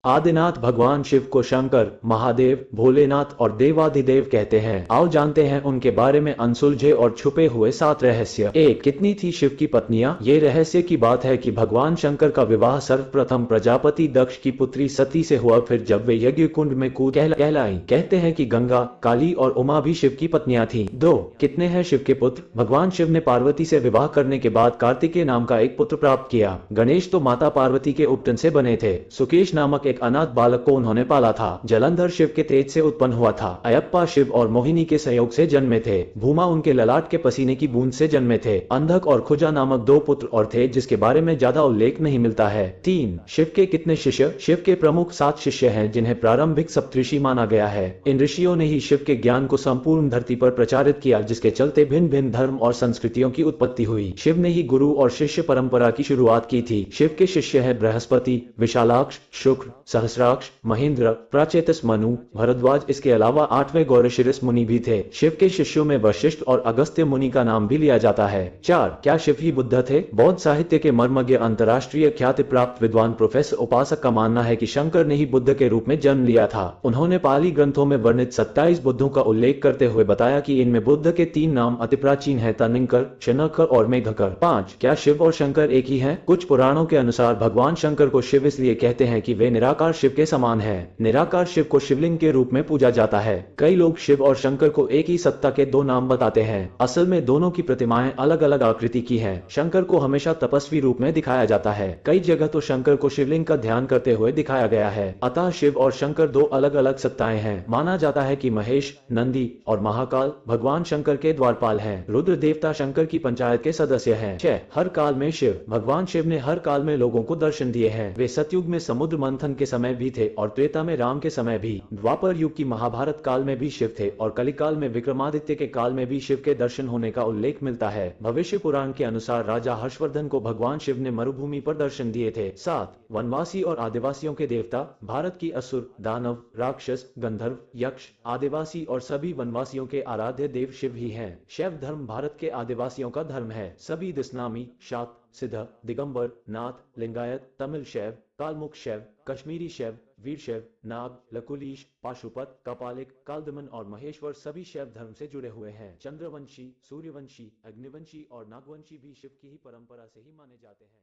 आदिनाथ भगवान शिव को शंकर, महादेव, भोलेनाथ और देवाधिदेव कहते हैं। आओ जानते हैं उनके बारे में अनसुलझे और छुपे हुए 7 रहस्य। एक, कितनी थी शिव की पत्नियां? ये रहस्य की बात है कि भगवान शंकर का विवाह सर्वप्रथम प्रजापति दक्ष की पुत्री सती से हुआ, फिर जब वे यज्ञ कुंड में कूद कहलाई। कहते हैं कि गंगा, काली और उमा भी शिव की पत्नियां थीं। 2, कितने हैं शिव के पुत्र? भगवान शिव ने पार्वती से विवाह करने के बाद कार्तिकेय नाम का एक पुत्र प्राप्त किया। गणेश तो माता पार्वती के उपटन से बने थे। सुकेश नामक एक अनाथ बालक को उन्होंने पाला था। जलंधर शिव के तेज से उत्पन्न हुआ था। अयप्पा शिव और मोहिनी के संयोग से जन्मे थे। भूमा उनके ललाट के पसीने की बूंद से जन्मे थे। अंधक और खुजा नामक 2 पुत्र और थे जिसके बारे में ज्यादा उल्लेख नहीं मिलता है। 3, शिव के कितने शिष्य? शिव के प्रमुख 7 शिष्य हैं जिन्हें प्रारंभिक सप्तऋषि माना गया है। इन ऋषियों ने ही शिव के ज्ञान को संपूर्ण धरती पर प्रचारित किया, जिसके चलते भिन्न भिन्न धर्म और संस्कृतियों की उत्पत्ति हुई। शिव ने ही गुरु और शिष्य परंपरा की शुरुआत की थी। शिव के शिष्य हैं बृहस्पति, विशालाक्ष, शुक्र, सहस्राक्ष, महेंद्र, प्राचेतस, मनु, भरद्वाज। इसके अलावा 8वें गौरशिरस मुनि भी थे। शिव के शिष्यों में वशिष्ठ और अगस्त्य मुनि का नाम भी लिया जाता है। 4, क्या शिव ही बुद्ध थे? बौद्ध साहित्य के मर्मज्ञ अंतर्राष्ट्रीय ख्याति प्राप्त विद्वान प्रोफेसर उपासक का मानना है कि शंकर ने ही बुद्ध के रूप में जन्म लिया था। उन्होंने पाली ग्रंथों में वर्णित 27 बुद्धों का उल्लेख करते हुए बताया कि इनमें बुद्ध के 3 नाम अति प्राचीन है, तनिंकर, शनकर और मेघकर। 5, क्या शिव और शंकर एक ही हैं? कुछ पुराणों के अनुसार भगवान शंकर को शिव इसलिए कहते हैं कि वे निराकार शिव के समान है। निराकार शिव को शिवलिंग के रूप में पूजा जाता है। कई लोग शिव और शंकर को एक ही सत्ता के 2 नाम बताते हैं। असल में दोनों की प्रतिमाएं अलग अलग आकृति की हैं। शंकर को हमेशा तपस्वी रूप में दिखाया जाता है। कई जगह तो शंकर को शिवलिंग का ध्यान करते हुए दिखाया गया है। अतः शिव और शंकर 2 अलग अलग सत्ताएं हैं। माना जाता है कि महेश, नंदी और महाकाल भगवान शंकर के द्वारपाल हैं। रुद्र देवता शंकर की पंचायत के सदस्य हैं। 6, हर काल में शिव। भगवान शिव ने हर काल में लोगों को दर्शन दिए हैं। वे सतयुग में समुद्र मंथन के समय भी थे और त्रेता में राम के समय भी। द्वापर युग की महाभारत काल में भी शिव थे और कलिकाल में विक्रमादित्य के काल में भी शिव के दर्शन होने का उल्लेख मिलता है। भविष्य पुराण के अनुसार राजा हर्षवर्धन को भगवान शिव ने मरुभूमि पर दर्शन दिए थे। 7, वनवासी और आदिवासियों के देवता। भारत की असुर, दानव, राक्षस, गंधर्व, यक्ष, आदिवासी और सभी वनवासियों के आराध्य देव शिव ही हैं। शैव धर्म भारत के आदिवासियों का धर्म है। सभी दिस्नामी, शाक्त, सिद्ध, दिगंबर, नाथ, लिंगायत, तमिल शैव, कालमुख शैव, कश्मीरी शैव, वीर शैव, नाग, लकुलीश, पाशुपत, कपालिक, कालदमन और महेश्वर सभी शैव धर्म से जुड़े हुए हैं। चंद्रवंशी, सूर्यवंशी, अग्निवंशी और नागवंशी भी शिव की ही परंपरा से ही माने जाते हैं।